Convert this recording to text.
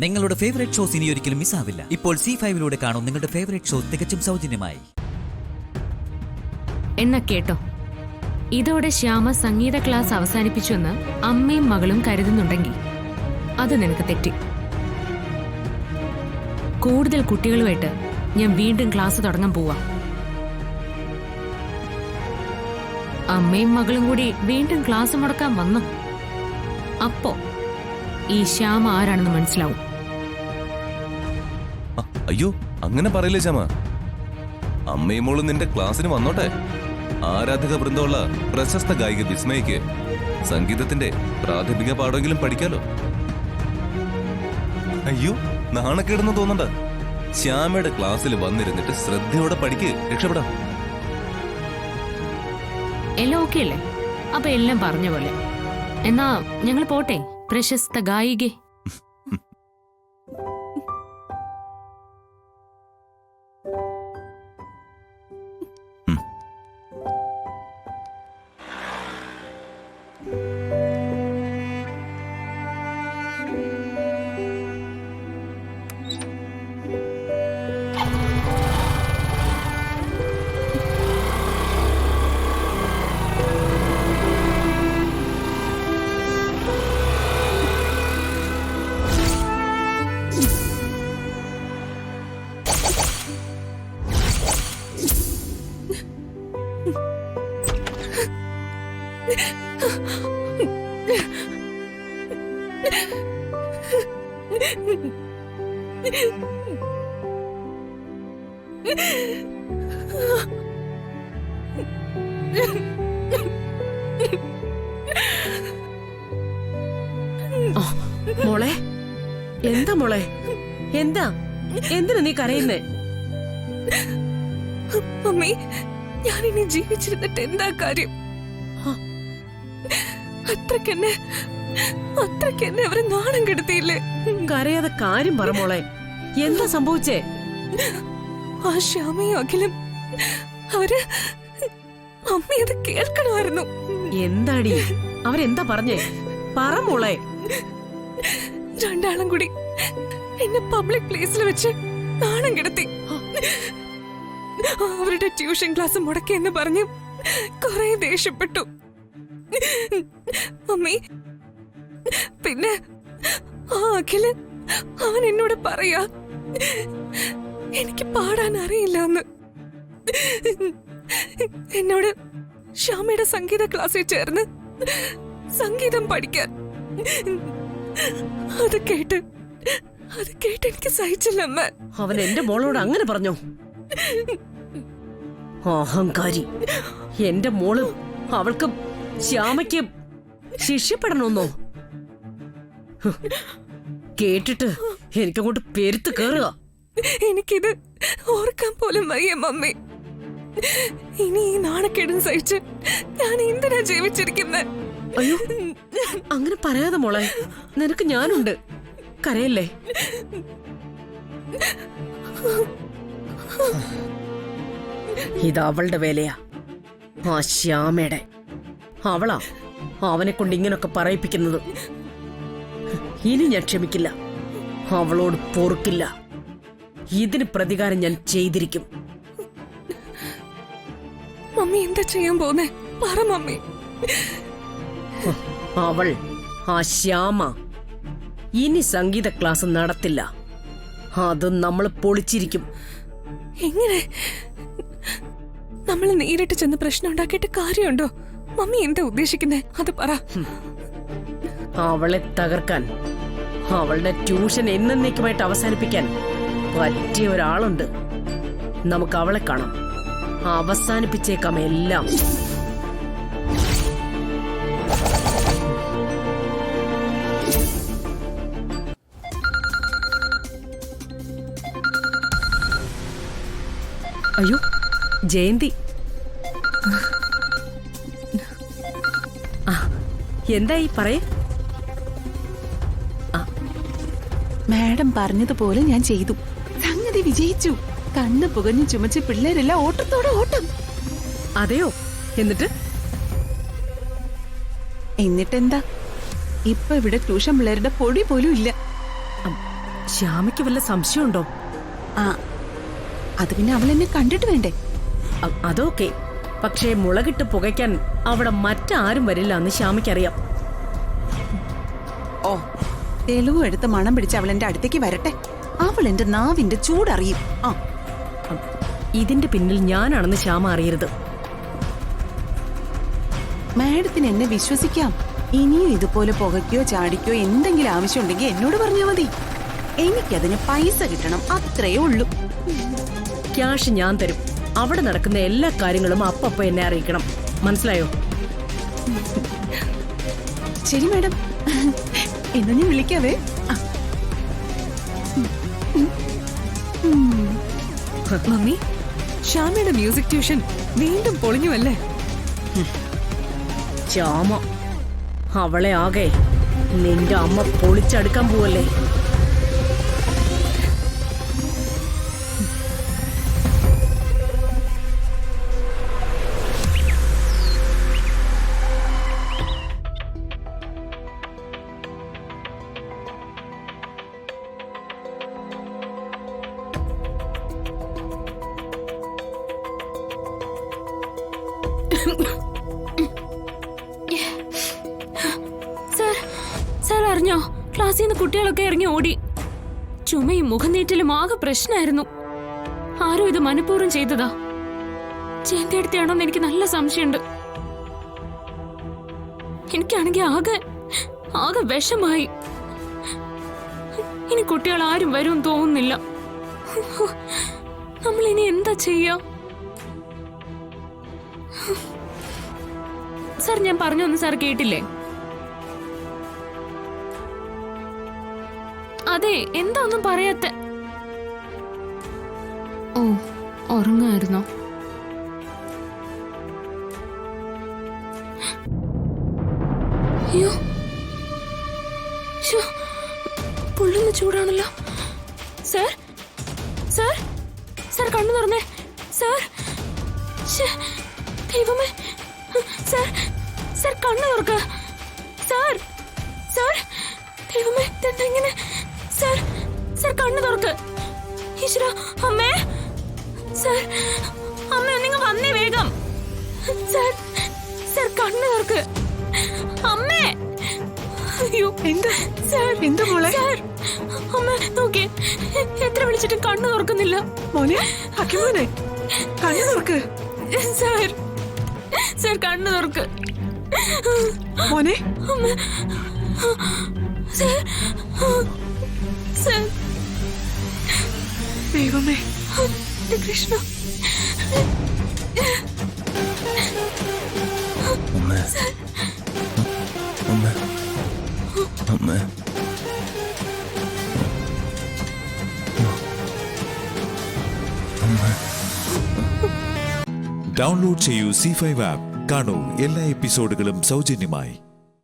നിങ്ങളുടെ favourite shows ഇനി ഒരിക്കലും മിസ്സാവില്ല. ഇപ്പോൾ C5 കാണും നിങ്ങളുടെ ഫേവറേറ്റ് ഷോ തികച്ചും സൗജന്യമായി. എന്നാ കേട്ടോ, ഇതോടെ ശ്യാമ സംഗീത ക്ലാസ് അവസാനിപ്പിച്ചുവെന്ന് അമ്മയും മകളും കരുതുന്നുണ്ടെങ്കിൽ അത് നിനക്ക് തെറ്റി. കൂടുതൽ കുട്ടികളുമായിട്ട് ഞാൻ വീണ്ടും ക്ലാസ് തുടങ്ങാൻ പോവാ. അമ്മയും മകളും കൂടി വീണ്ടും ക്ലാസ് മുടക്കാൻ വന്നു. അപ്പോ ഈ ശ്യാമ ആരാണെന്ന് മനസ്സിലാവും. അയ്യോ, അങ്ങനെ പറയില്ലേ ശ്യാമ. അമ്മയും മോളും നിന്റെ ക്ലാസ്സിന് വന്നോട്ടെ. ആരാധക വൃന്ദമുള്ള പ്രശസ്ത ഗായിക വിസ്മയ്ക്ക് സംഗീതത്തിന്റെ പ്രാഥമിക പാഠമെങ്കിലും പഠിക്കാലോ. അയ്യോ, നാണക്കേടെന്ന് തോന്നണ്ട. ശ്യാമയുടെ ക്ലാസ്സിൽ വന്നിരുന്നിട്ട് ശ്രദ്ധയോടെ പഠിക്ക്, രക്ഷപ്പെടാം. എല്ലാം ഓക്കെ അല്ലേ? അപ്പൊ എല്ലാം പറഞ്ഞ പോലെ. എന്നാ ഞങ്ങൾ പോട്ടെ, പ്രശസ്ത ഗായികെ. മോളെ, എന്താ മോളെ, എന്താ, എന്തിനാ നീ കരയുന്നേ? അമ്മേ, ഞാനിനി ജീവിച്ചിരുന്നിട്ട് എന്താ കാര്യം? അത്രക്കെന്നെ അവരെ നാണം കെടുത്തിയില്ലേ? കരയാതെ കാര്യം പറ മോളെ, എന്താ സംഭവിച്ചേ? ആ ശ്യാമയും അഖിലും അവര് അമ്മയത് കേൾക്കണമായിരുന്നു. എന്താടി അവരെന്താ പറഞ്ഞേ? പറ മോളെ. രണ്ടാളും കൂടി എന്നെ പബ്ലിക് പ്ലേസിൽ വെച്ച് നാണം കെടുത്തി. അവരുടെ ട്യൂഷൻ ക്ലാസ് മുടക്കിയെന്ന് പറഞ്ഞ് കുറെ ദേഷ്യപ്പെട്ടു മമ്മി. പിന്നെ ആ അഖില് അവൻ എന്നോട് പറയാ എനിക്ക് പാടാൻ അറിയില്ല എന്ന്. എന്നോട് ശ്യാമയുടെ സംഗീത ക്ലാസ്സിൽ ചേർന്ന് സംഗീതം പഠിക്കാൻ. അത് കേട്ട് എനിക്ക് സഹിച്ചില്ല അമ്മ. അവൻ എന്റെ മോളോട് അങ്ങനെ പറഞ്ഞോ? അഹങ്കാരി. എന്റെ മോള് അവൾക്ക് ശ്യാമയ്ക്ക് ശിക്ഷപ്പെടണമെന്നോ? കേട്ടിട്ട് എനിക്കങ്ങോട്ട് പെരുത്ത് കേറുക. എനിക്കിത് ഓർക്കാൻ പോലും വയ്യ മമ്മി. ഇനി ഈ നാണക്കേടും സഹിച്ച് ഞാൻ എന്തിനാ ജീവിച്ചിരിക്കുന്നത്? അയ്യോ, അങ്ങനെ പറയാതെ മോളെ, നിനക്ക് ഞാനുണ്ട്, കരയല്ലേ. ഇത് അവളുടെ വേലയാ, ആ ശ്യാമയുടെ. അവളാ അവനെ കൊണ്ട് ഇങ്ങനൊക്കെ പറയിപ്പിക്കുന്നത്. ഇനി ഞാൻ ക്ഷമിക്കില്ല, അവളോട് പൊറുക്കില്ല. ഇതിന് പ്രതികാരം ഞാൻ ചെയ്തിരിക്കും. മമ്മി എന്താ ചെയ്യാൻ പോന്നെ? പറ മമ്മി. അവൾ, ആ ശ്യാമ, ഇനി സംഗീത ക്ലാസ് നടത്തില്ല. അത് നമ്മൾ പൊളിച്ചിരിക്കും. എങ്ങനെ? നമ്മൾ നേരിട്ട് ചെന്ന് പ്രശ്നം ഉണ്ടാക്കിയിട്ട് കാര്യമുണ്ടോ? മമ്മി എന്താ ഉദ്ദേശിക്കുന്നേ? അത് പറ. അവളെ തകർക്കാൻ, അവളുടെ ട്യൂഷൻ എന്നേക്കുമായിട്ട് അവസാനിപ്പിക്കാൻ പറ്റിയ ഒരാളുണ്ട്. നമുക്ക് അവളെ കാണാം. അവസാനിപ്പിച്ചേക്കാം എല്ലാം. അയ്യോ, ജയന്തി. എന്തായി പറയേ? മാഡം പറഞ്ഞതുപോലെ ഞാൻ ചെയ്തു. സംഗതി വിജയിച്ചു. കണ്ണ് പുകഞ്ഞു ചുമച്ച് പിള്ളേരെല്ലാം ഓട്ടത്തോടെ ഓട്ടം. അതെയോ? എന്നിട്ടെന്താ? ഇപ്പൊ ഇവിടെ ട്യൂഷൻ പിള്ളേരുടെ പൊടി പോലും ഇല്ല. ശ്യാമയ്ക്ക് വല്ല സംശയമുണ്ടോ? ആ അത് പിന്നെ അവൾ എന്നെ കണ്ടിട്ട് വേണ്ടേ? അതൊക്കെ. പക്ഷേ മുളകിട്ട് പുകയ്ക്കാൻ അവിടെ മറ്റാരും വരില്ല എന്ന് ശ്യാമയ്ക്കറിയാം. ഓ തെളിവ് എടുത്ത് മണം പിടിച്ച് അവൾ എന്റെ അടുത്തേക്ക് വരട്ടെ. അവൾ എന്റെ നാവിന്റെ ചൂടറിയും. ആ ഇതിന്റെ പിന്നിൽ ഞാനാണെന്ന് ശ്യാമ അറിയരുത്. മാഡത്തിന് എന്നെ വിശ്വസിക്കാം. ഇനിയും ഇതുപോലെ പുകയ്ക്കോ ചാടിക്കോ എന്തെങ്കിലും ആവശ്യമുണ്ടെങ്കിൽ എന്നോട് പറഞ്ഞാൽ മതി. എനിക്കതിന് പൈസ കിട്ടണം, അത്രയേ ഉള്ളൂ. ക്യാഷ് ഞാൻ തരും. അവിടെ നടക്കുന്ന എല്ലാ കാര്യങ്ങളും അപ്പപ്പോ എന്നെ അറിയിക്കണം. മനസ്സിലായോ? ശരി മാഡം, എന്നാ ഞാൻ വിളിക്കാവേ. മമ്മി, ശ്യാമയുടെ മ്യൂസിക് ട്യൂഷൻ വീണ്ടും പൊളിഞ്ഞു അല്ലേ? ശ്യാമ അവളെ ആകെ നിന്റെ അമ്മ പൊളിച്ചടുക്കാൻ പോവല്ലേ? സാർ അറിഞ്ഞോ? ക്ലാസ്സിൽ നിന്ന് കുട്ടികളൊക്കെ ഇറങ്ങി ഓടി. ചുമയും മുഖനീറ്റലും ആകെ പ്രശ്നമായിരുന്നു. ആരോ ഇത് മനഃപൂർവ്വം ചെയ്തതാ. ജയന്തിയടുത്താണോന്ന് എനിക്ക് നല്ല സംശയമുണ്ട്. എനിക്കാണെങ്കിൽ ആകെ വിഷമായി. ഇനി കുട്ടികൾ ആരും വരും തോന്നുന്നില്ല. നമ്മൾ ഇനി എന്താ ചെയ്യാ? സാർ, ഞാൻ പറഞ്ഞൊന്നും സാർ കേട്ടില്ലേ? അതെ, എന്താ ഒന്നും പറയാത്ത? ഓ, ഉറങ്ങായിരുന്നോ? അയ്യോ, പൊള്ളുന്ന ചൂടാണല്ലോ. സാർ സാർ സാർ കണ്ണു തുറന്നേ. സാർ, ദൈവമേ. സാർ സാർ കണ്ണു തുറക്ക. സാർ സാർ ദൈവമേ, ഇതെങ്ങനെ? സാർ സാർ കണ്ണു തുറക്ക്. ഈശ്വരാ, അമ്മേ. സാർ, അമ്മ നിങ്ങൾ വന്നേ വേഗം. സാർ സാർ കണ്ണു തുറക്ക്. അമ്മേ. അയ്യോ, എന്താ സാർ, എന്താ മോളെ? സാർ, അമ്മ നോക്കേ, എത്ര വിളിച്ചിട്ടും കണ്ണു തുറക്കുന്നില്ല. മോനെ, അക്കിമോനെ, കണ്ണു തുറക്ക്. സാർ സാർ കണ്ണു തുറക്ക്. മോനെ, അമ്മ. സാർ സാർ, ദൈവമേ, കൃഷ്ണ. ഡൗൺലോഡ് ചെയ്യൂ C5 ആപ്പ്. കാണൂ എല്ലാ എപ്പിസോഡുകളും സൗജന്യമായി.